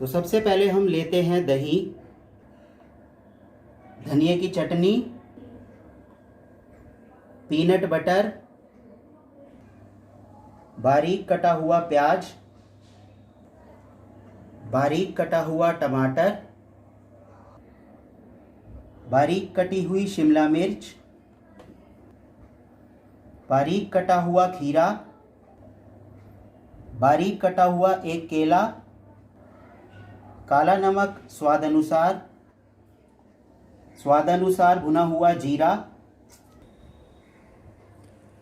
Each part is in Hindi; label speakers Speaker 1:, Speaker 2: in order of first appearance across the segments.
Speaker 1: तो सबसे पहले हम लेते हैं दही, धनिया की चटनी, पीनट बटर, बारीक कटा हुआ प्याज, बारीक कटा हुआ टमाटर, बारीक कटी हुई शिमला मिर्च, बारीक कटा हुआ खीरा, बारीक कटा हुआ एक केला, काला नमक स्वादानुसार भुना हुआ जीरा।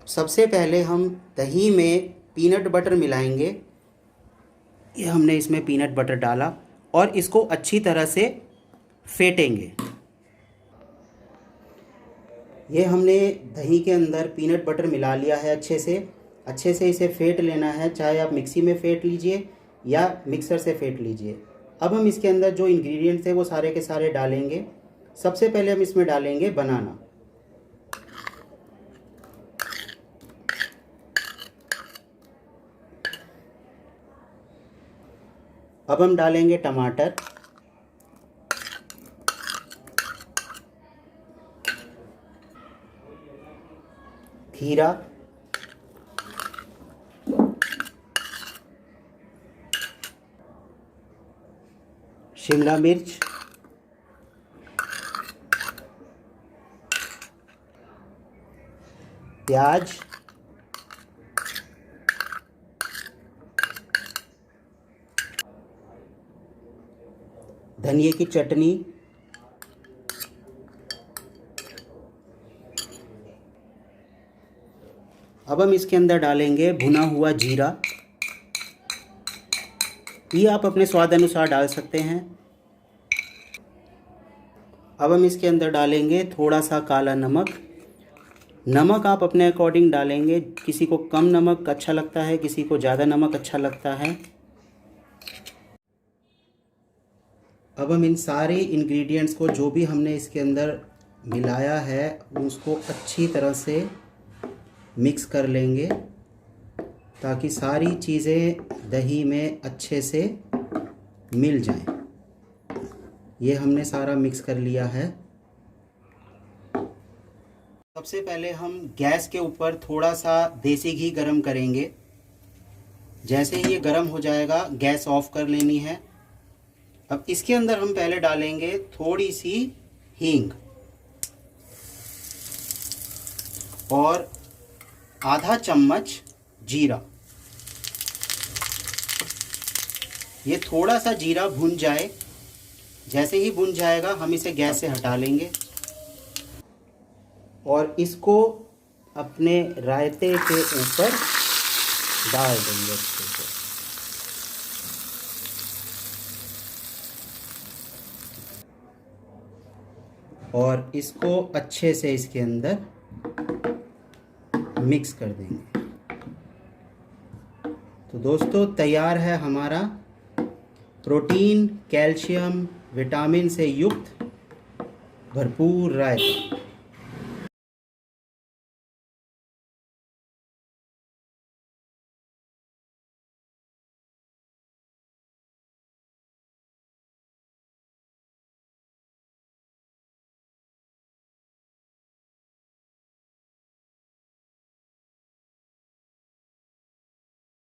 Speaker 1: सबसे पहले हम दही में पीनट बटर मिलाएंगे। ये हमने इसमें पीनट बटर डाला और इसको अच्छी तरह से फेंटेंगे। ये हमने दही के अंदर पीनट बटर मिला लिया है। अच्छे से इसे फेंट लेना है, चाहे आप मिक्सी में फेंट लीजिए या मिक्सर से फेंट लीजिए। अब हम इसके अंदर जो इंग्रेडिएंट्स थे वो सारे के सारे डालेंगे। सबसे पहले हम इसमें डालेंगे बनाना। अब हम डालेंगे टमाटर, खीरा, शिमला मिर्च, प्याज, धनिया की चटनी, अब हम इसके अंदर डालेंगे भुना हुआ जीरा। ये आप अपने स्वाद अनुसार डाल सकते हैं। अब हम इसके अंदर डालेंगे थोड़ा सा काला नमक। नमक आप अपने अकॉर्डिंग डालेंगे। किसी को कम नमक अच्छा लगता है, किसी को ज़्यादा नमक अच्छा लगता है। अब हम इन सारे इंग्रेडिएंट्स को, जो भी हमने इसके अंदर मिलाया है, उसको अच्छी तरह से मिक्स कर लेंगे ताकि सारी चीज़ें दही में अच्छे से मिल जाएं। ये हमने सारा मिक्स कर लिया है। सबसे पहले हम गैस के ऊपर थोड़ा सा देसी घी गरम करेंगे। जैसे ही ये गरम हो जाएगा गैस ऑफ कर लेनी है। अब इसके अंदर हम पहले डालेंगे थोड़ी सी हींग और आधा चम्मच जीरा। ये थोड़ा सा जीरा भुन जाए। जैसे ही भुन जाएगा हम इसे गैस से हटा लेंगे और इसको अपने रायते के ऊपर डाल देंगे अच्छे से। और इसको अच्छे से इसके अंदर मिक्स कर देंगे। तो दोस्तों तैयार है हमारा प्रोटीन, कैल्शियम, विटामिन से युक्त भरपूर रायता।